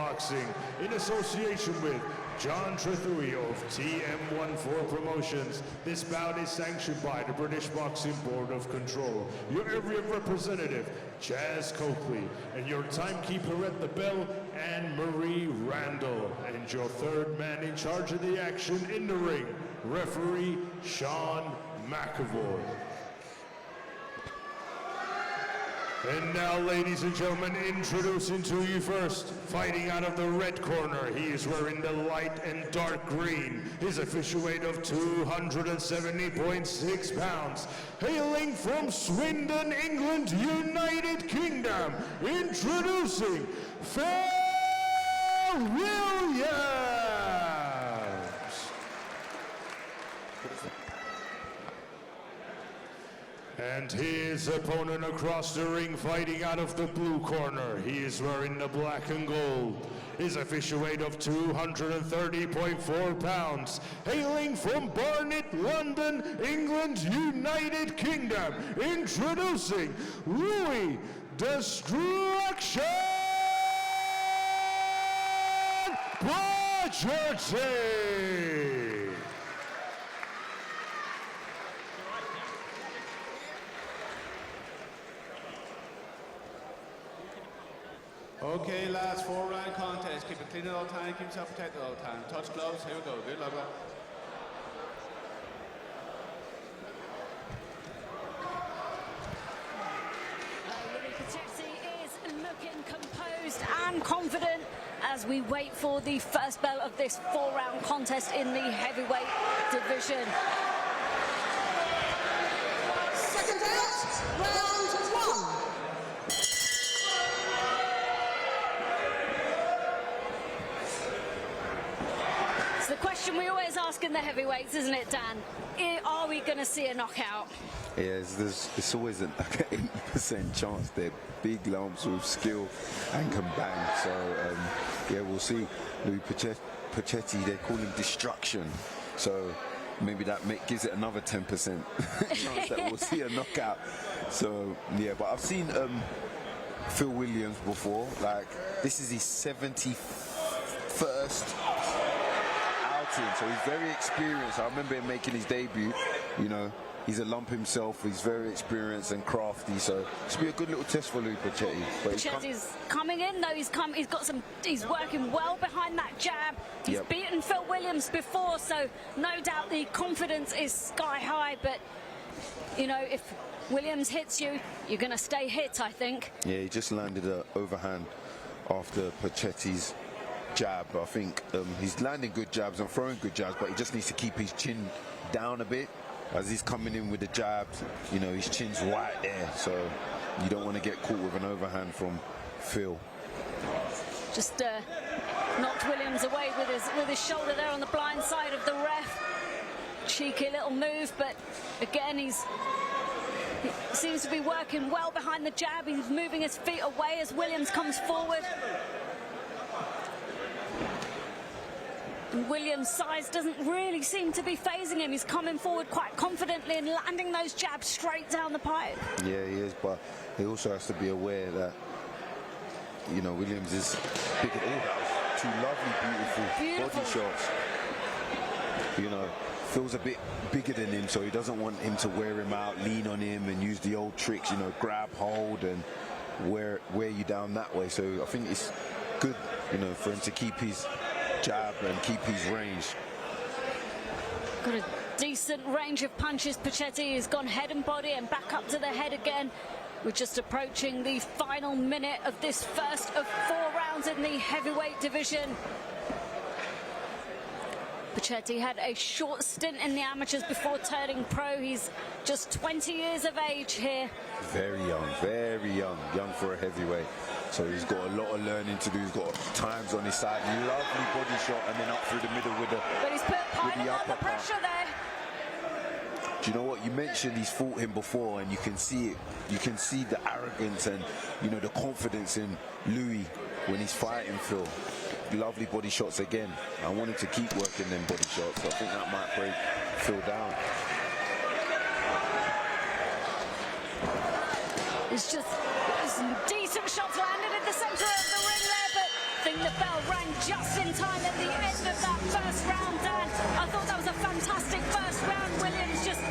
Boxing in association with John Trethewey of TM14 Promotions. This bout is sanctioned by the British Boxing Board of Control. Your area representative, Jazz Coakley, and your timekeeper at the bell, Anne-Marie Randall. And your third man in charge of the action in the ring, referee Sean McAvoy. And now, ladies and gentlemen, introducing to you first, fighting out of the red corner, he is wearing the light and dark green. His official weight of 270.6 pounds. Hailing from Swindon, England, United Kingdom, introducing Phil Williams. And his opponent across the ring, fighting out of the blue corner. He is wearing the black and gold. His official weight of 230.4 pounds. Hailing from Barnet, London, England, United Kingdom. Introducing Lewie Destruction Pochetty. Okay, lads, 4-round contest. Keep it clean at all time, keep yourself protected all the time. Touch gloves, here we go. Good luck, lad. Pochetty is looking composed and confident as we wait for the first bell of this 4-round contest in the heavyweight division. Second out, round 1. It's the question we always ask in the heavyweights, isn't it, Dan? Are we going to see a knockout? Yeah, it's always an 80% chance. They're big lumps with skill and can bang. So, yeah, we'll see. Lewie Pochetty, they call him Destruction. So maybe that gives it another 10% chance that we'll see a knockout. So, yeah, but I've seen Phil Williams before. Like, this is his 71st outing, so he's very experienced. I remember him making his debut, you know. He's a lump himself, he's very experienced and crafty, so this will be a good little test for Lewie Pochetty. Pochetty's coming in though, he's working well behind that jab. He's beaten Phil Williams before, so no doubt the confidence is sky high, but you know, if Williams hits you, you're gonna stay hit, I think. Yeah, he just landed an overhand after Pochetty's jab. I think he's landing good jabs and throwing good jabs, but he just needs to keep his chin down a bit. As he's coming in with the jabs, you know, his chin's right there, so you don't want to get caught with an overhand from Phil. Just knocked Williams away with his shoulder there on the blind side of the ref. Cheeky little move, but again, he seems to be working well behind the jab. He's moving his feet away as Williams comes forward. And Williams' size doesn't really seem to be phasing him. He's coming forward quite confidently and landing those jabs straight down the pipe. Yeah, he is, but he also has to be aware that, you know, Williams is bigger. Oh, that was two lovely, beautiful body shots. You know, Phil's a bit bigger than him, so he doesn't want him to wear him out, lean on him and use the old tricks, you know, grab, hold and wear you down that way. So I think it's good, you know, for him to keep his jab and keep his range. Got a decent range of punches. Pochetty has gone head and body and back up to the head again. We're just approaching the final minute of this first of 4 rounds in the heavyweight division. Pochetty had a short stint in the amateurs before turning pro. He's just 20 years of age here. Very young for a heavyweight. So he's got a lot of learning to do. He's got times on his side. Lovely body shot and then up through the middle with the But he's put piling on the pressure there. Do you know what? You mentioned he's fought him before and you can see it. You can see the arrogance and, you know, the confidence in Lewie when he's fighting Phil. Lovely body shots again. I want him to keep working them body shots. I think that might break Phil down. It's just some decent shots landed in the centre of the ring there, but think the bell rang just in time at the end of that first round, Dan. I thought that was a fantastic first round. Williams just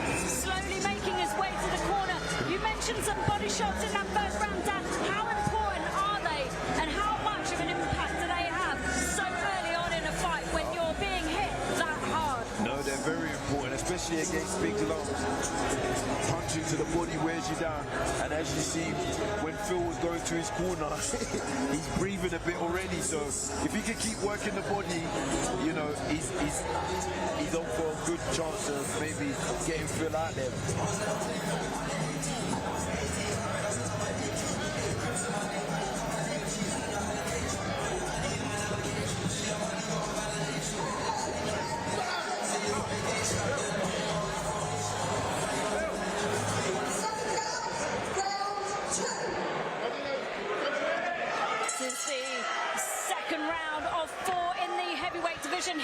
slowly making his way to the corner. You mentioned some body shots in that first round, Dan. How important are they, and how much of an impact do they have so early on in a fight when you're being hit that hard? No, they're very important, especially against big lumps. Punching to the body wears you down. And as you see, when Phil was going to his corner, he's breathing a bit already. So if he can keep working the body, you know, he's on for a good chance of maybe getting Phil out there.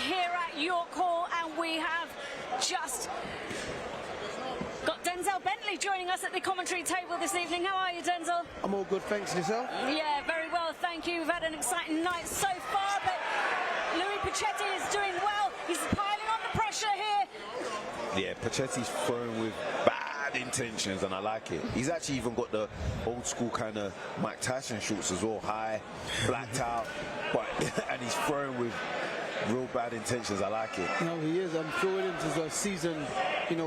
Here at York Hall, and we have just got Denzel Bentley joining us at the commentary table this evening. How are you, Denzel? I'm all good, thanks. Yourself? Yeah, very well, thank you. We've had an exciting night so far, but Lewie Pochetty is doing well. He's piling on the pressure here. Yeah, Pochetty's throwing with bad intentions, and I like it. He's actually even got the old school kind of Mike Tyson shorts as well, high, blacked out, but and he's throwing with real bad intentions. I like it. No, he is. Phil Williams is a seasoned,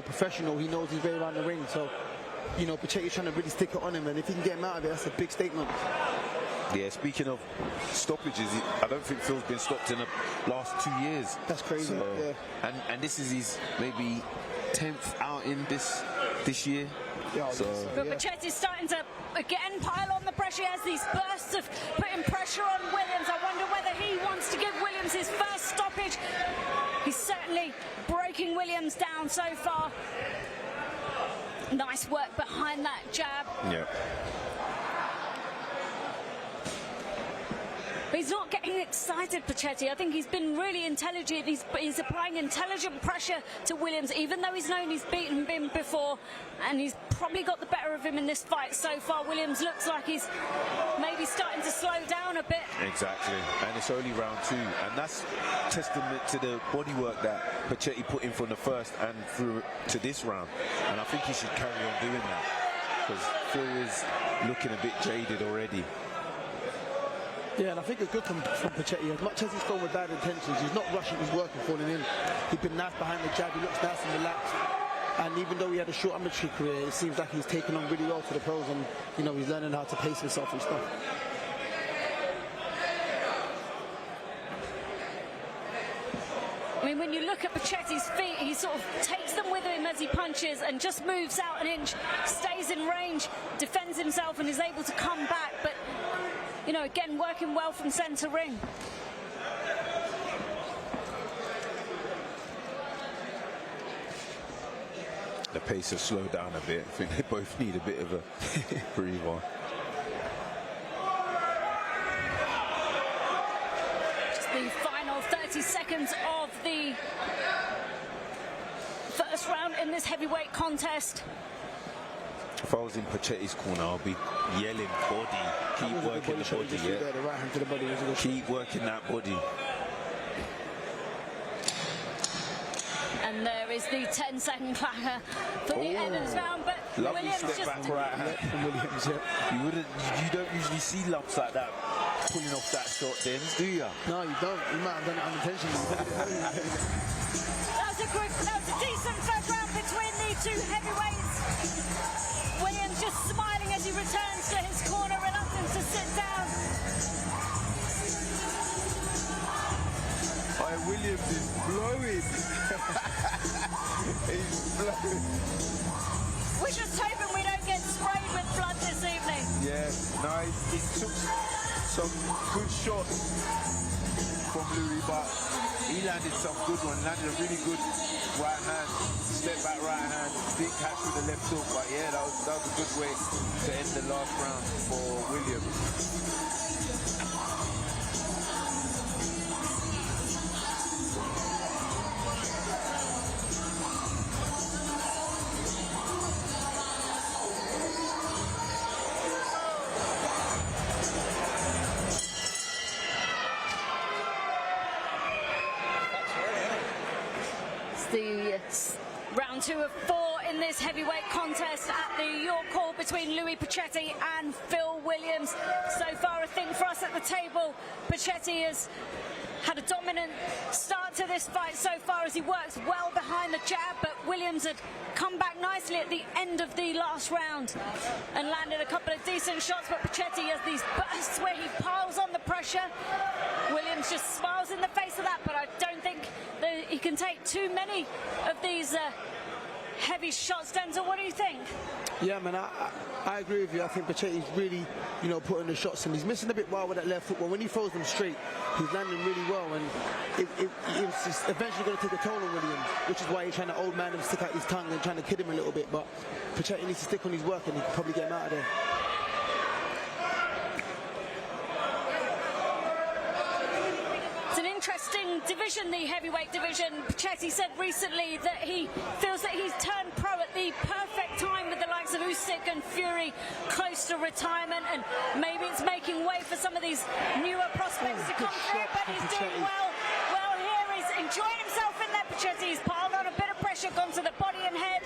professional. He knows his way around the ring. So, Pochetty's trying to really stick it on him, and if he can get him out of it, that's a big statement. Yeah, speaking of stoppages, I don't think Phil's been stopped in the last 2 years. That's crazy. So, yeah. And this is his maybe 10th outing this year. Yeah, so, but Pochetty's starting to again pile on the pressure. He has these bursts of putting pressure on Williams. I wonder whether he wants to give Williams his first stoppage. He's certainly breaking Williams down so far. Nice work behind that jab. Yeah. But he's not getting excited, Pochetty. I think he's been really intelligent. He's applying intelligent pressure to Williams, even though he's known he's beaten him before, and he's probably got the better of him in this fight so far. Williams looks like he's maybe starting to slow down a bit. Exactly, and it's only round 2, and that's testament to the bodywork that Pochetty put in from the first and through to this round. And I think he should carry on doing that, because Phil is looking a bit jaded already. Yeah, and I think it's good from Pochetty. As much as he's going with bad intentions, he's not rushing his work and falling in. He's been nice behind the jab. He looks nice and relaxed. And even though he had a short amateur career, it seems like he's taken on really well to the pros, and he's learning how to pace himself and stuff. I mean, when you look at Pochetty's feet, he sort of takes them with him as he punches and just moves out an inch, stays in range, defends himself, and is able to come back. But again, working well from centre ring. The pace has slowed down a bit. I think they both need a bit of a breather. Just the final 30 seconds of the first round in this heavyweight contest. If I was in Pochetty's corner, I'll be yelling body. Keep working the body, yeah. The right hand to the body. Keep working that body. And there is the 10-second clacker for the end of this round. But Lovely Williams step just back right hand from Williams, yeah. You don't usually see lumps like that pulling off that shot, then, do you? No, you don't. You might have done it unintentionally. That was a decent first round between the two heavyweights. Williams just smiling as he returns to his corner, reluctant to sit down. Williams is blowing. He's blowing. We're just hoping we don't get sprayed with blood this evening. Yeah, no, he took some good shots from Lewie, but he landed some good ones. Landed a really good right hand, step back right hand, big catch with the left hook. But yeah, that was a good way to end the last round for Williams. Round 2 of 4 in this heavyweight contest at the York Hall between Lewie Pochetty and Phil Williams. So far, I think for us at the table, Pochetty has had a dominant start to this fight so far as he works well behind the jab, but Williams had come back nicely at the end of the last round and landed a couple of decent shots, but Pochetty has these bursts where he piles on the pressure. Williams just smiles in the face of that, but I don't think that he can take too many of these heavy shots. Denzel, what do you think? Yeah, man, I agree with you. I think Pochetty's really, you know, putting the shots in. He's missing a bit wild with that left foot, but when he throws them straight, he's landing really well, and it's just eventually going to take a toll on Williams, which is why he's trying to old man him, stick out his tongue and trying to kid him a little bit. But Pochetty needs to stick on his work, and he can probably get him out of there. Interesting division, the heavyweight division. Pochetty said recently that he feels that he's turned pro at the perfect time with the likes of Usyk and Fury close to retirement, and maybe it's making way for some of these newer prospects to come through, but he's doing well. Well, here he's enjoying himself in there. Pochetty's piled on a bit of pressure, gone to the body and head.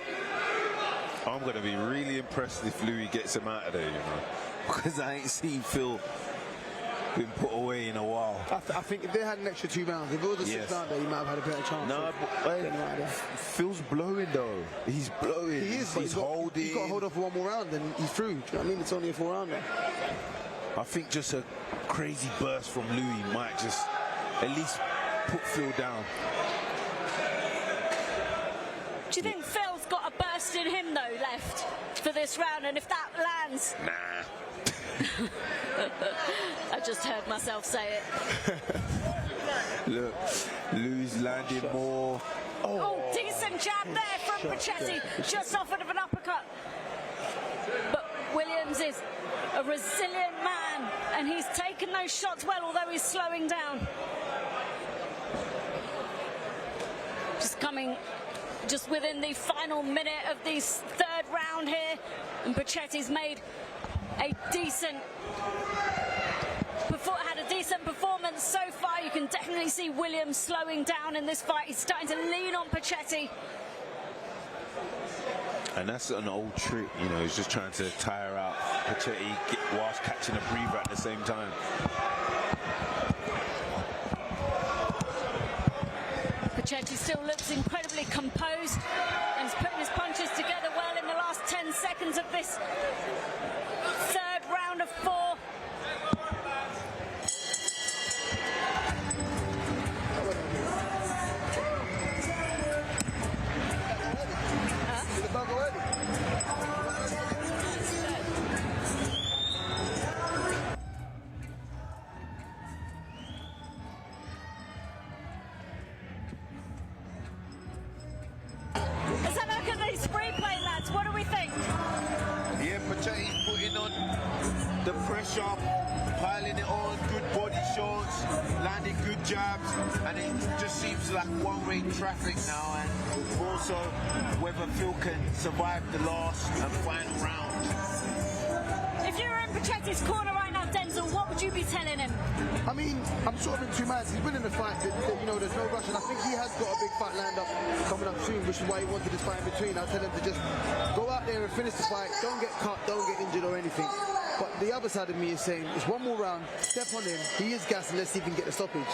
I'm going to be really impressed if Lewie gets him out of there, you know, because I ain't seen Phil been put away in a while. I think if they had an extra 2 rounds, if it was a 6th round there, he might have had a better chance. No, but Phil's blowing though. He's blowing. He is, but he's holding. He's got to hold off for one more round, and he's through. Do you know what I mean? It's only a 4-rounder. I think just a crazy burst from Lewie might just at least put Phil down. Do you think Phil's got a burst in him though left for this round, and if that lands? Nah. I just heard myself say it. Look, Lewie's landing more. Oh, decent jab there from Pochetty, just offered of an uppercut. But Williams is a resilient man, and he's taken those shots well, although he's slowing down. Just within the final minute of this 3rd round here, and Pochetty's made a decent performance so far. You can definitely see Williams slowing down in this fight. He's starting to lean on Pochetty. And that's an old trick, you know, he's just trying to tire out Pochetty whilst catching a breather at the same time. Pochetty still looks incredibly composed and is putting his punches together well in the last 10 seconds of this 3rd round of 4. Let's have a look at these replay, lads. What do we think? Yeah, Pochetty's putting on the pressure, piling it on, good body shots, landing good jabs, and it just seems like one-way traffic now, and also whether Phil can survive the last and final round. If you were in Pochetty's corner right now, Denzel, what would you be telling him? I mean, I'm sort of in 2 minds. He's winning the fight, you know, there's no rush, and I think he has got a big fight lined up coming up soon, which is why he wanted this fight in between. I'll tell him to just go out there and finish the fight, don't get cut, don't get injured or anything. But the other side of me is saying, it's one more round, step on him, he is gassing, let's see if he can get the stoppage.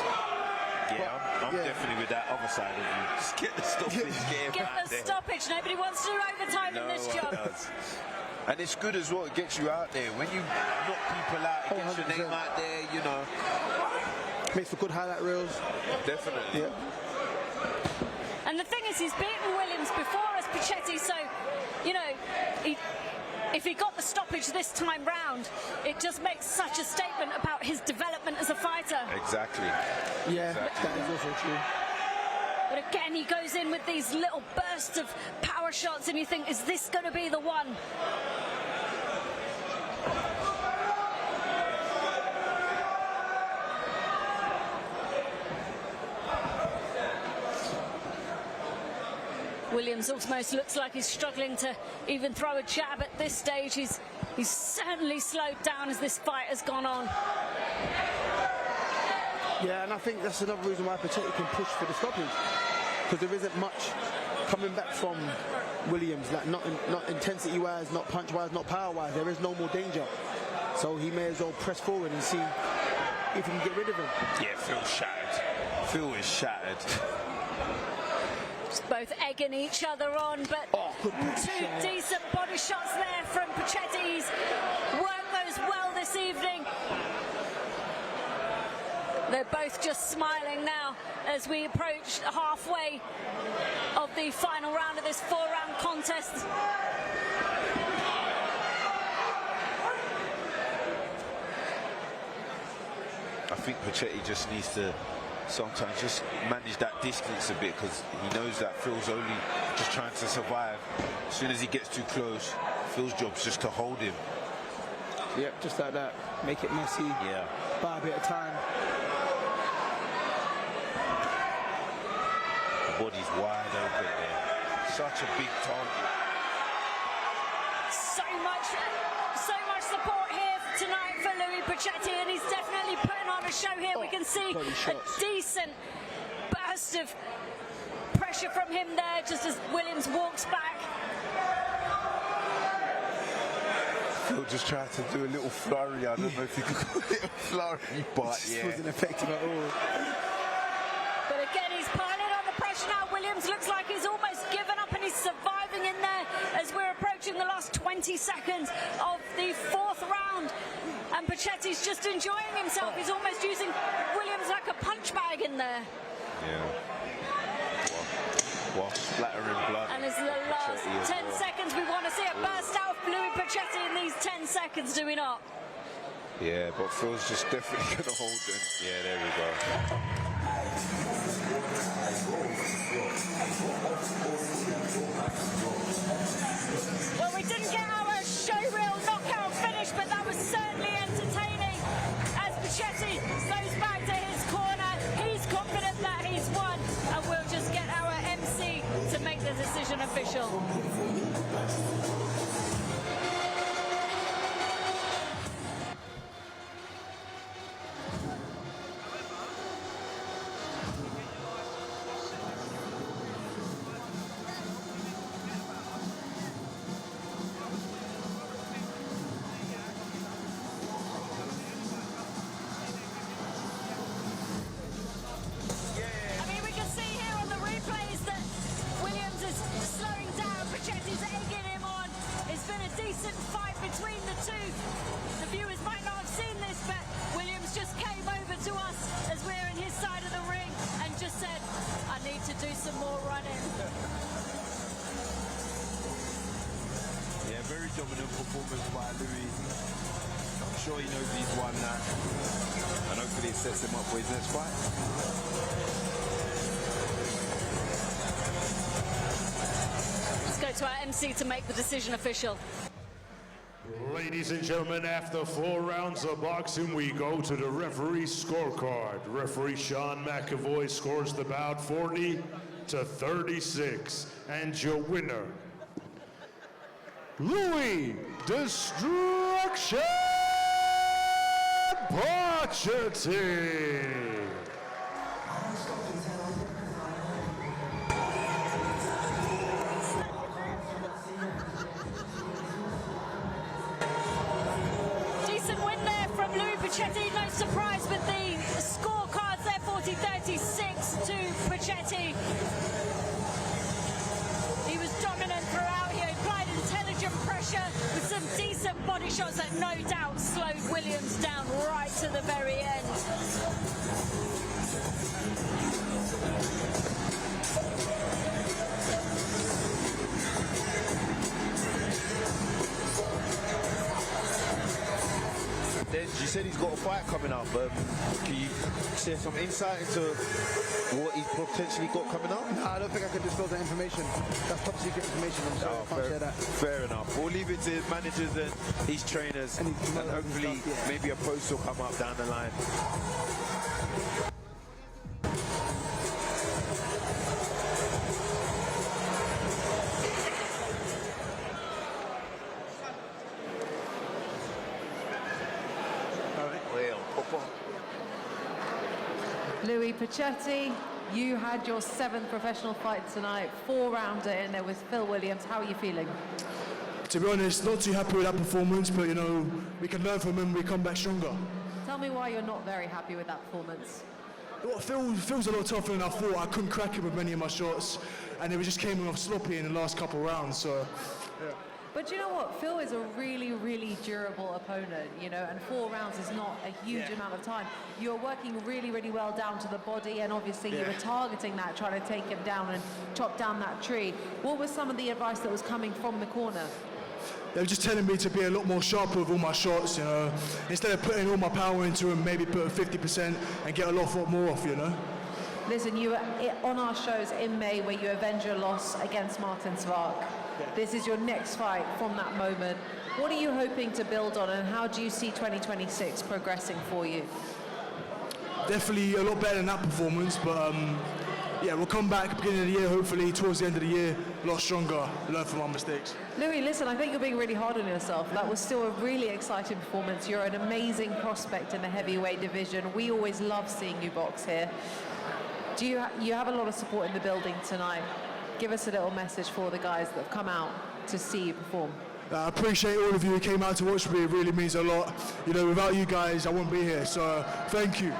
Yeah, I'm definitely with that other side of you. Just get the stoppage, Get the stoppage. Nobody wants to do overtime in this job. Does. And it's good as well, it gets you out there. When you knock people out, it gets your name out there, you know. Makes for good highlight reels. Definitely. Yeah. And the thing is, he's beaten Williams before as Pochetty, so, you know, if he got the stoppage this time round, it just makes such a statement about his development as a fighter. Exactly. Yeah, exactly. That is also true. But again, he goes in with these little bursts of power shots, and you think, is this going to be the one? Williams almost looks like he's struggling to even throw a jab at this stage. He's certainly slowed down as this fight has gone on. Yeah, and I think that's another reason why Pochetty can push for the stoppage, because there isn't much coming back from Williams, like not intensity-wise, not punch-wise, not power-wise, there is no more danger. So he may as well press forward and see if he can get rid of him. Yeah, Phil's shattered. Phil is shattered. Just both egging each other on, but two decent body shots there from Pochetty. He's worked those well this evening. They're both just smiling now as we approach halfway of the final round of this 4-round contest. I think Pochetty just needs to sometimes just manage that distance a bit, because he knows that Phil's only just trying to survive. As soon as he gets too close, Phil's job's just to hold him. Yep, just like that. Make it messy. Yeah. Buy a bit of time. The body's wide open there. Such a big target. So much support here tonight for Lewie Pochetty, and he's definitely putting on a show here. We can see a decent burst of pressure from him there, just as Williams walks back. Phil just tried to do a little flurry. I don't know if you could call it a flurry, but It wasn't effective at all. But again, he's piling on the pressure now. Williams looks like he's almost given up, and he's surviving in there as we're approaching the last 20 seconds of the 4th round. And Pochetty's just enjoying himself. He's almost using Williams like a punch bag in there. Yeah. While splattering blood. And it's the last 10 seconds. We want to see a burst out of Lewie Pochetty in these 10 seconds, do we not? Yeah, but Phil's just definitely going to hold them. Yeah, there we go. Well, we didn't get our showreel knockout finish, but that was certainly entertaining as Pochetty goes back to his corner. He's confident that he's won, and we'll just get our MC to make the decision official. Decent fight between the two. The viewers might not have seen this, but Williams just came over to us as we're in his side of the ring and just said, I need to do some more running. yeah, very dominant performance by Lewie. I'm sure he knows he's won that, and hopefully it sets him up for his next fight. Let's go to our MC to make the decision official. Ladies and gentlemen, after 4 rounds of boxing, we go to the referee's scorecard. Referee Sean McAvoy scores the bout 40-36. And your winner, Lewie Destruction Pochetty. Pochetty, no surprise with the scorecards there, 40-36 to Pochetty. He was dominant throughout. He applied intelligent pressure with some decent body shots that no doubt slowed Williams down right to the very end. You said he's got a fight coming up. Can you share some insight into what he's potentially got coming up? No, I don't think I can disclose that information. That's top secret information. I'm sorry, I can't share that. Fair enough. We'll leave it to his managers and his trainers, and hopefully maybe a post will come up down the line. Lewie Pochetty You had your 7th professional fight tonight, 4-rounder in there with Phil Williams. How are you feeling? To be honest, not too happy with that performance, but you know, we can learn from him, we come back stronger. Tell me why you're not very happy with that performance. Well, Phil's a lot tougher than I thought. I couldn't crack him with many of my shots, and it just came off sloppy in the last couple of rounds, so, yeah. But you know what? Phil is a really, really durable opponent, you know, and 4 rounds is not a huge amount of time. You're working really, really well down to the body, and obviously you were targeting that, trying to take him down and chop down that tree. What was some of the advice that was coming from the corner? They were just telling me to be a lot more sharper with all my shots, you know. Instead of putting all my power into them, maybe put 50% and get a lot more off, you know. Listen, you were on our shows in May where you avenged your loss against Martin Svark. This is your next fight from that moment. What are you hoping to build on, and how do you see 2026 progressing for you? Definitely a lot better than that performance, but yeah, we'll come back beginning of the year, hopefully towards the end of the year, a lot stronger, learn from our mistakes. Lewie, listen, I think you're being really hard on yourself. That was still a really exciting performance. You're an amazing prospect in the heavyweight division. We always love seeing you box here. Do you have a lot of support in the building tonight? Give us a little message for the guys that have come out to see you perform. I appreciate all of you who came out to watch me. It really means a lot. You know, without you guys, I wouldn't be here. So thank you.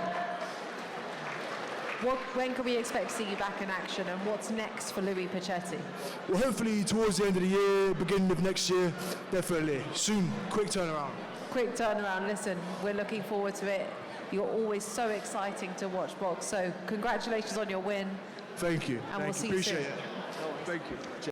When can we expect to see you back in action, and what's next for Lewie Pochetty? Well, hopefully towards the end of the year, beginning of next year, definitely. Soon, quick turnaround. Quick turnaround. Listen, we're looking forward to it. You're always so exciting to watch box. So congratulations on your win. Thank you. And we'll see you soon. Appreciate it. Thank you.